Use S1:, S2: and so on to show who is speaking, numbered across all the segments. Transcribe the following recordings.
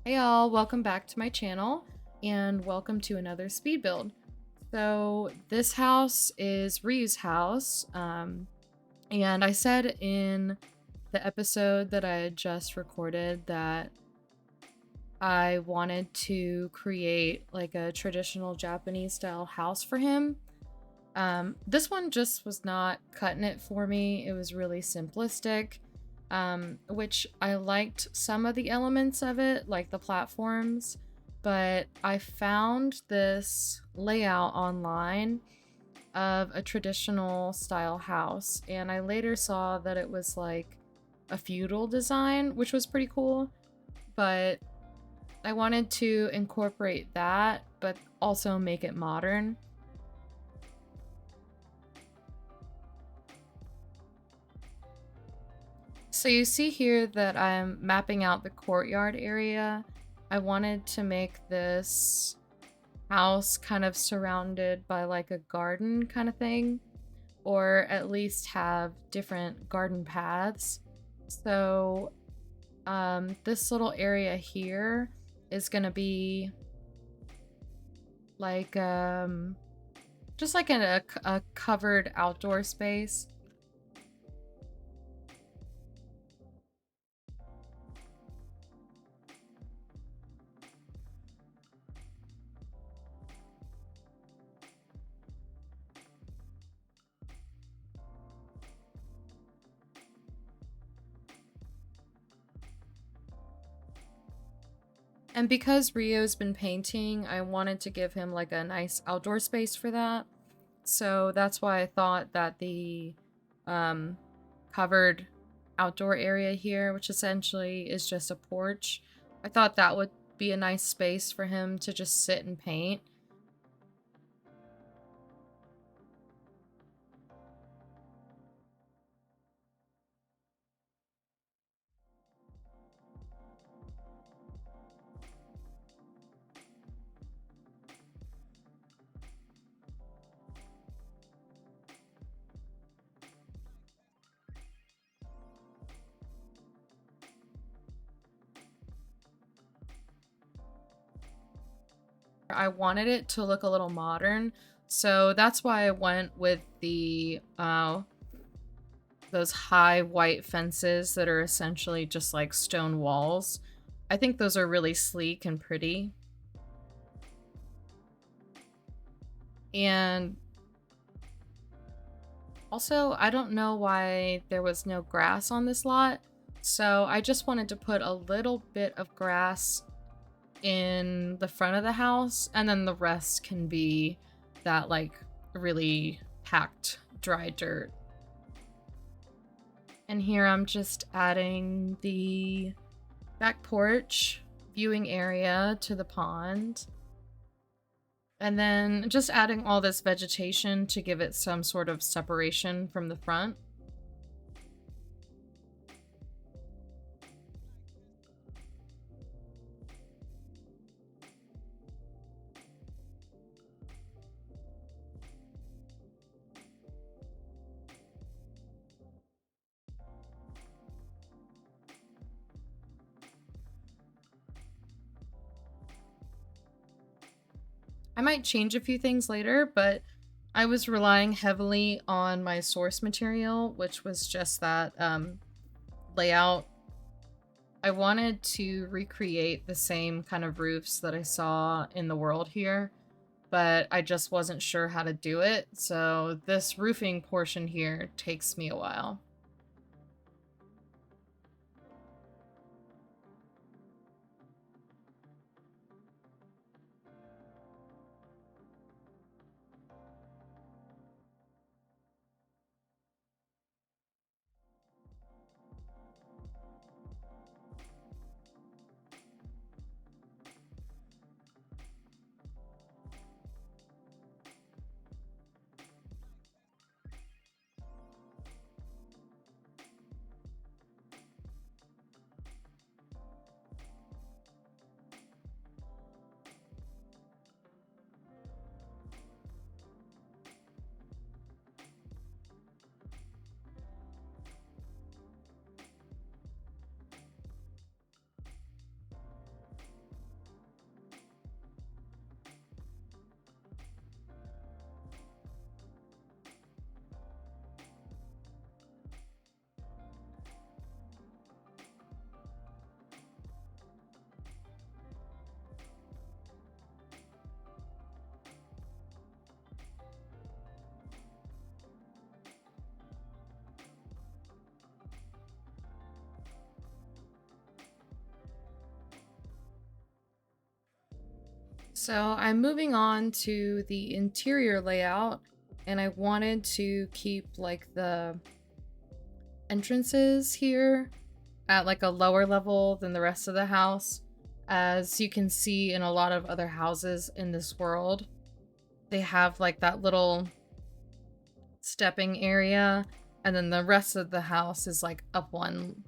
S1: Hey all, welcome back to my channel and welcome to another speed build. So this house is Ryu's house, and I said in the episode that I had just recorded that I wanted to create like a traditional Japanese style house for him. This one just was not cutting it for me. It was really simplistic, which I liked some of the elements of it, like the platforms, but I found this layout online of a traditional style house, and I later saw that it was like a feudal design, which was pretty cool, but I wanted to incorporate that, but also make it modern. So you see here that I'm mapping out the courtyard area. I wanted to make this house kind of surrounded by like a garden kind of thing, or at least have different garden paths. So this little area here is gonna be like just like in a covered outdoor space. And because Rio's been painting, I wanted to give him like a nice outdoor space for that. So that's why I thought that the um, covered outdoor area here, which essentially is just a porch, I thought that would be a nice space for him to just sit and paint. I wanted it to look a little modern, so that's why I went with the those high white fences that are essentially just like stone walls. I think those are really sleek and pretty. And also, I don't know why there was no grass on this lot, so I just wanted to put a little bit of grass in the front of the house, and then the rest can be that like really packed dry dirt. And here I'm just adding the back porch viewing area to the pond. And then just adding all this vegetation to give it some sort of separation from the front. I might change a few things later, but I was relying heavily on my source material, which was just that layout. I wanted to recreate the same kind of roofs that I saw in the world here, but I just wasn't sure how to do it, so this roofing portion here takes me a while. So I'm moving on to the interior layout, and I wanted to keep like the entrances here at like a lower level than the rest of the house. As you can see in a lot of other houses in this world, they have like that little stepping area, and then the rest of the house is like up one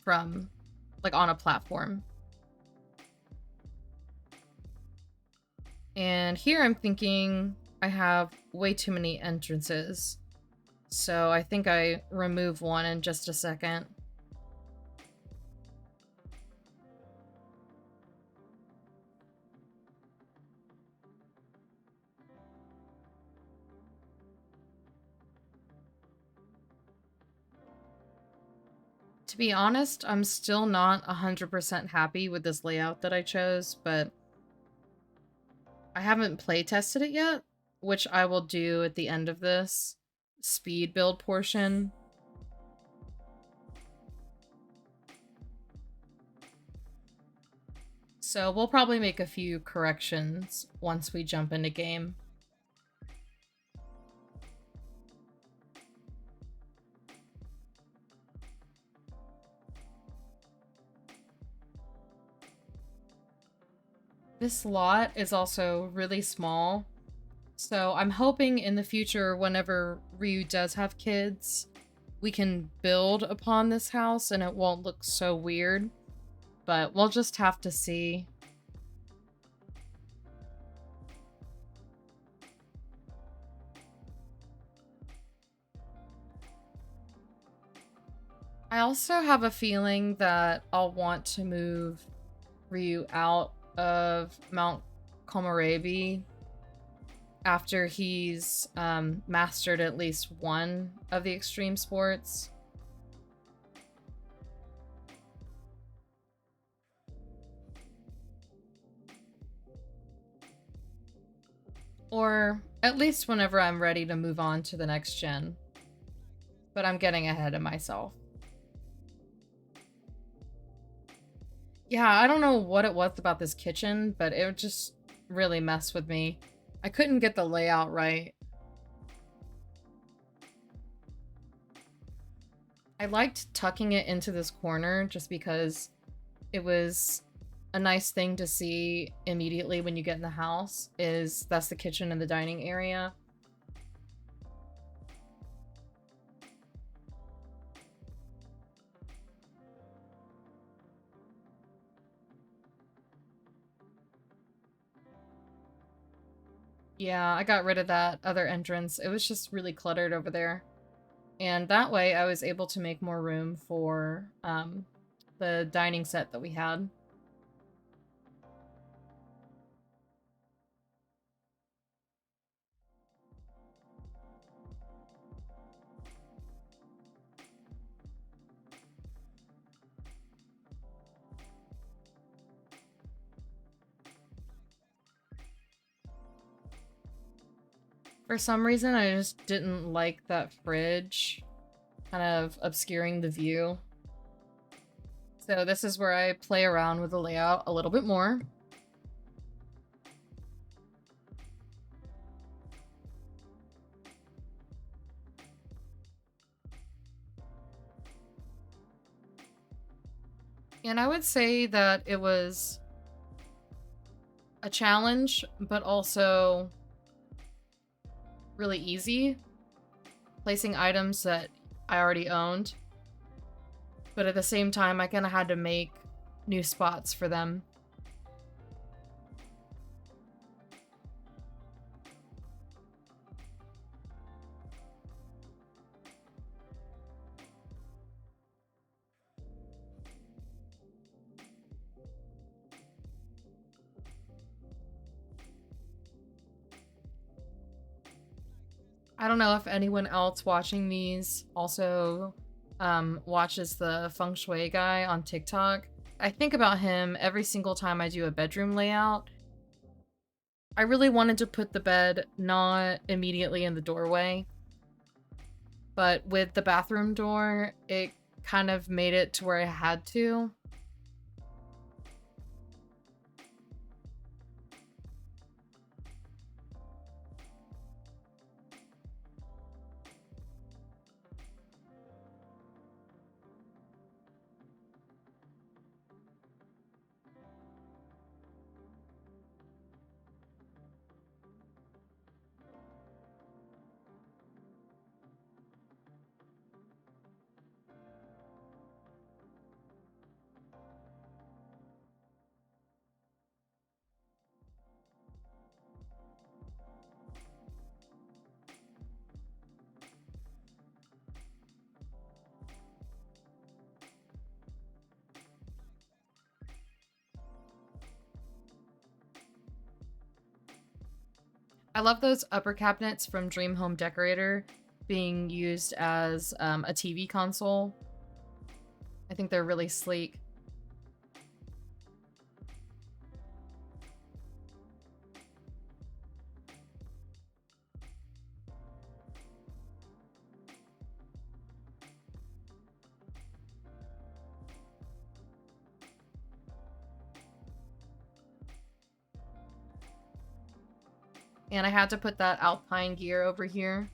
S1: from like on a platform. And here I'm thinking I have way too many entrances. So I think I remove one in just a second. To be honest, I'm still not 100% happy with this layout that I chose, but I haven't play tested it yet, which I will do at the end of this speed build portion. So we'll probably make a few corrections once we jump into game. This lot is also really small, so I'm hoping in the future, whenever Ryu does have kids, we can build upon this house and it won't look so weird, but we'll just have to see. I also have a feeling that I'll want to move Ryu out of Mount Komorebi after he's mastered at least one of the extreme sports. Or at least whenever I'm ready to move on to the next gen. But I'm getting ahead of myself. Yeah, I don't know what it was about this kitchen, but it just really messed with me. I couldn't get the layout right. I liked tucking it into this corner just because it was a nice thing to see immediately when you get in the house, is that's the kitchen and the dining area. Yeah, I got rid of that other entrance. It was just really cluttered over there. And that way I was able to make more room for the dining set that we had. For some reason, I just didn't like that fridge kind of obscuring the view. So this is where I play around with the layout a little bit more. And I would say that it was a challenge, but also really easy, placing items that I already owned. But at the same time, I kind of had to make new spots for them. I don't know if anyone else watching these also watches the feng shui guy on TikTok. I think about him every single time I do a bedroom layout. I really wanted to put the bed not immediately in the doorway, but with the bathroom door, it kind of made it to where I had to. I love those upper cabinets from Dream Home Decorator being used as a TV console. I think they're really sleek. And I had to put that Alpine gear over here.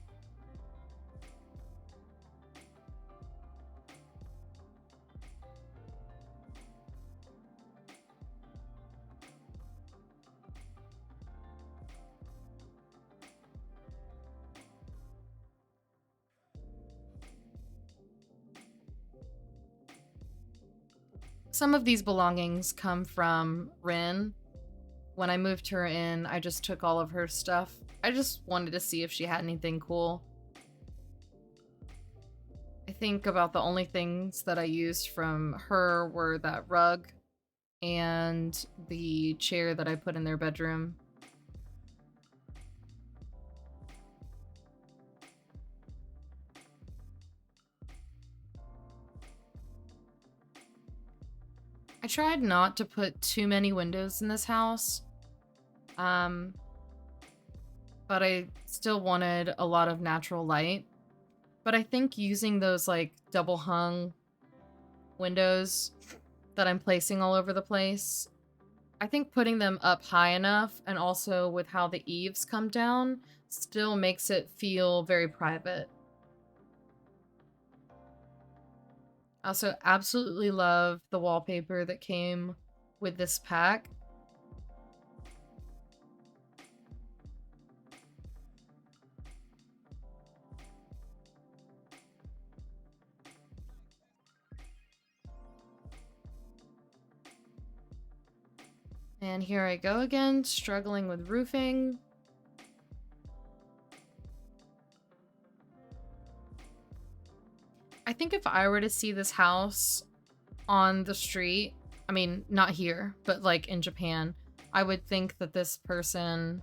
S1: Some of these belongings come from Rin. When I moved her in, I just took all of her stuff. I just wanted to see if she had anything cool. I think about the only things that I used from her were that rug and the chair that I put in their bedroom. I tried not to put too many windows in this house. But I still wanted a lot of natural light. But I think using those like double hung windows that I'm placing all over the place, I think putting them up high enough and also with how the eaves come down still makes it feel very private. I also absolutely love the wallpaper that came with this pack. And here I go again, struggling with roofing. I think if I were to see this house on the street, I mean, not here, but like in Japan, I would think that this person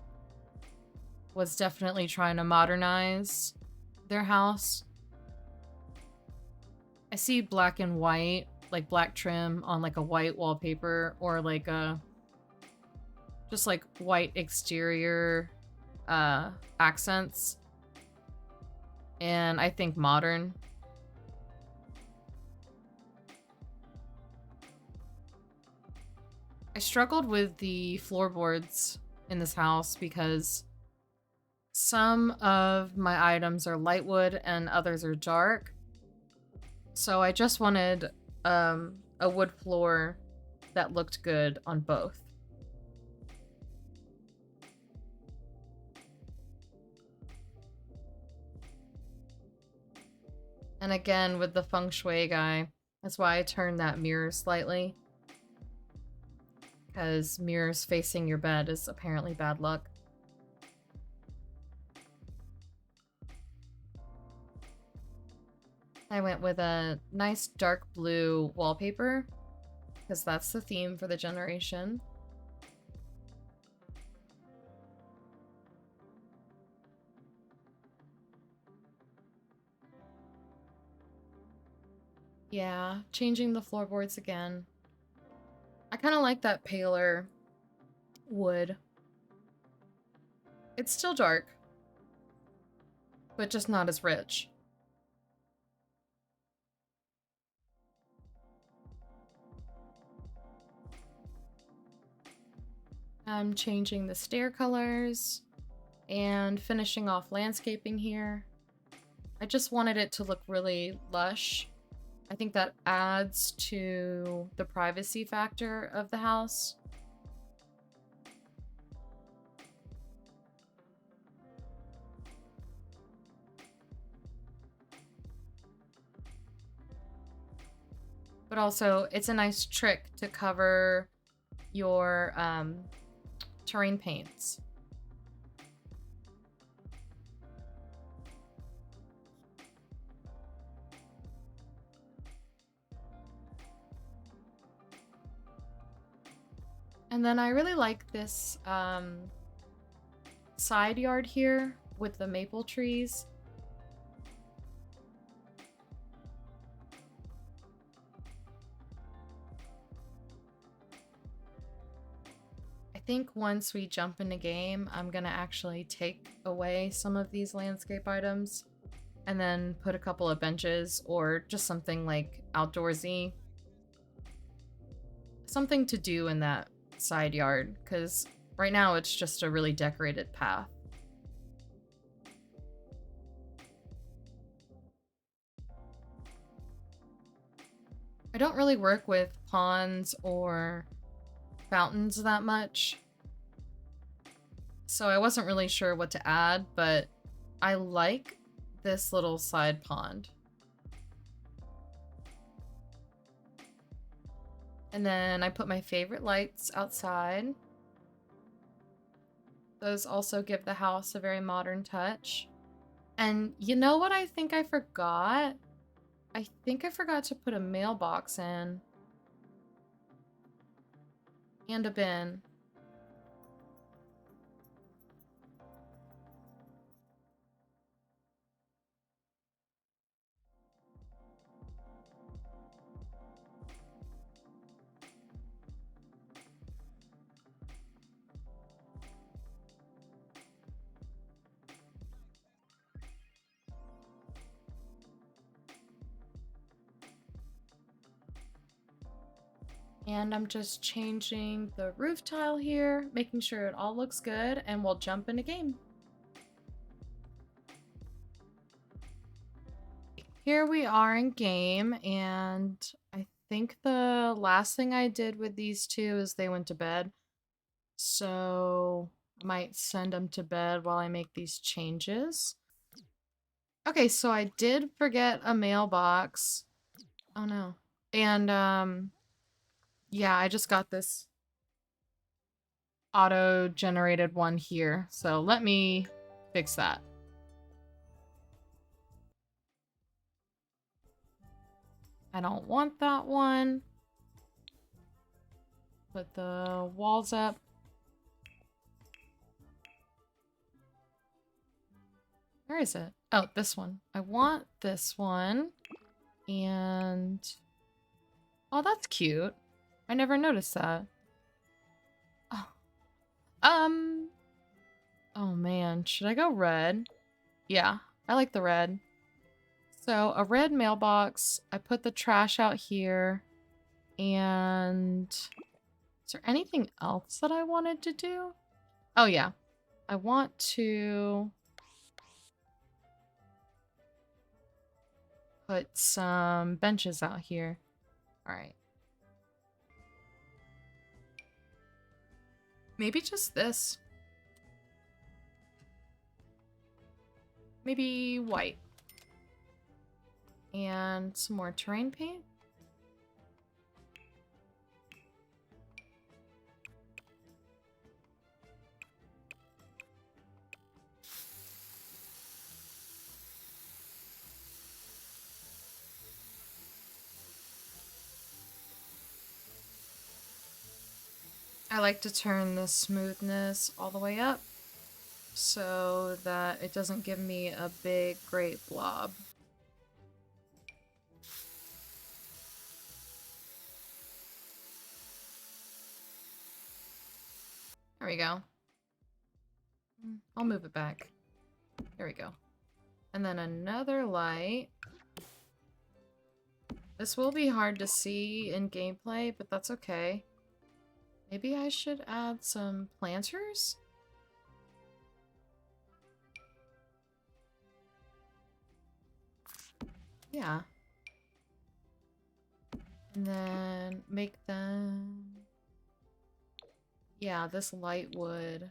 S1: was definitely trying to modernize their house. I see black and white, like black trim on like a white wallpaper or like a just like white exterior accents. And I think modern. I struggled with the floorboards in this house because some of my items are light wood and others are dark. So I just wanted a wood floor that looked good on both. And again, with the feng shui guy, that's why I turned that mirror slightly. Because mirrors facing your bed is apparently bad luck. I went with a nice dark blue wallpaper, because that's the theme for the generation. Yeah, changing the floorboards again. I kind of like that paler wood. It's still dark, but just not as rich. I'm changing the stair colors and finishing off landscaping here. I just wanted it to look really lush. I think that adds to the privacy factor of the house. But also, it's a nice trick to cover your terrain paints. And then I really like this side yard here with the maple trees. I think once we jump into game, I'm gonna actually take away some of these landscape items and then put a couple of benches or just something like outdoorsy. Something to do in that side yard, because right now it's just a really decorated path. I don't really work with ponds or fountains that much, so I wasn't really sure what to add, but I like this little side pond. And then I put my favorite lights outside. Those also give the house a very modern touch. And you know what I think I forgot? I think I forgot to put a mailbox in. And a bin. And I'm just changing the roof tile here, making sure it all looks good, and we'll jump into game. Here we are in game, and I think the last thing I did with these two is they went to bed. So I might send them to bed while I make these changes. Okay, so I did forget a mailbox. Oh no. And yeah, I just got this auto-generated one here. So let me fix that. I don't want that one. Put the walls up. Where is it? Oh, this one. I want this one. And... oh, that's cute. I never noticed that. Oh. Oh man, should I go red? Yeah, I like the red. So, a red mailbox. I put the trash out here. And... is there anything else that I wanted to do? Oh yeah. I want to... put some benches out here. Alright. Maybe just this. Maybe white. And some more terrain paint. I like to turn the smoothness all the way up so that it doesn't give me a big, great blob. There we go. I'll move it back. There we go. And then another light. This will be hard to see in gameplay, but that's okay. Maybe I should add some planters? Yeah. And then make them... yeah, this light would...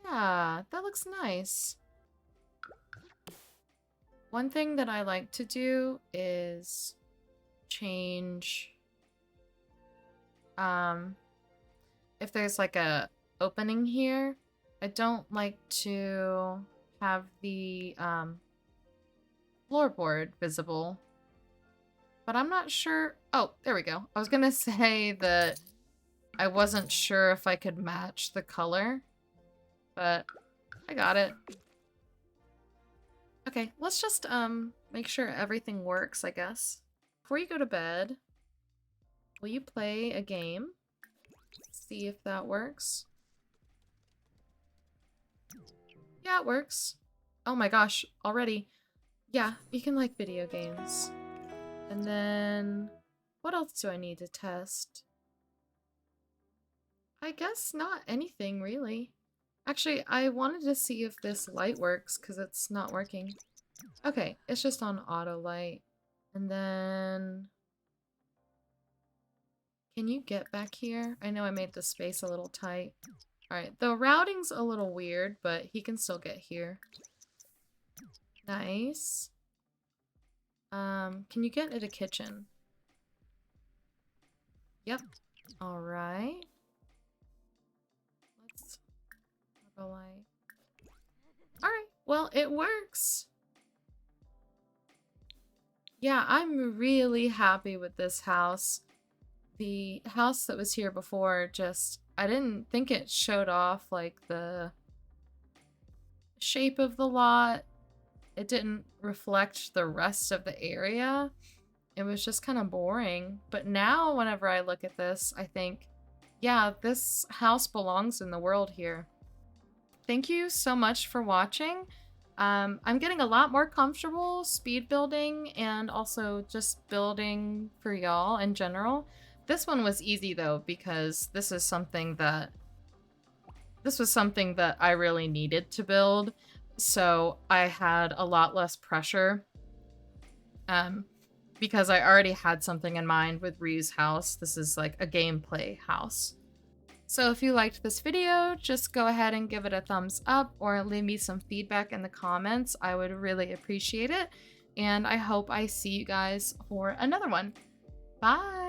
S1: yeah, that looks nice. One thing that I like to do is change... if there's like a opening here, I don't like to have the floorboard visible. But I'm not sure. Oh, there we go. I was gonna say that I wasn't sure if I could match the color, but I got it. Okay, let's just make sure everything works, I guess. Before you go to bed, will you play a game? See if that works. Yeah, it works. Oh my gosh, already. Yeah, you can like video games. And then, what else do I need to test? I guess not anything, really. Actually, I wanted to see if this light works, because it's not working. Okay, it's just on auto light. And then... Can you get back here? I know I made the space a little tight. Alright, the routing's a little weird, but he can still get here. Nice. Can you get into the kitchen? Yep. Alright. Let's have a light. Alright, well, it works. Yeah, I'm really happy with this house. The house that was here before just, I didn't think it showed off like the shape of the lot. It didn't reflect the rest of the area. It was just kind of boring. But now whenever I look at this, I think, yeah, this house belongs in the world here. Thank you so much for watching. I'm getting a lot more comfortable speed building and also just building for y'all in general. This one was easy though, because this was something that I really needed to build. So I had a lot less pressure. Because I already had something in mind with Ryu's house. This is like a gameplay house. So if you liked this video, just go ahead and give it a thumbs up or leave me some feedback in the comments. I would really appreciate it. And I hope I see you guys for another one. Bye!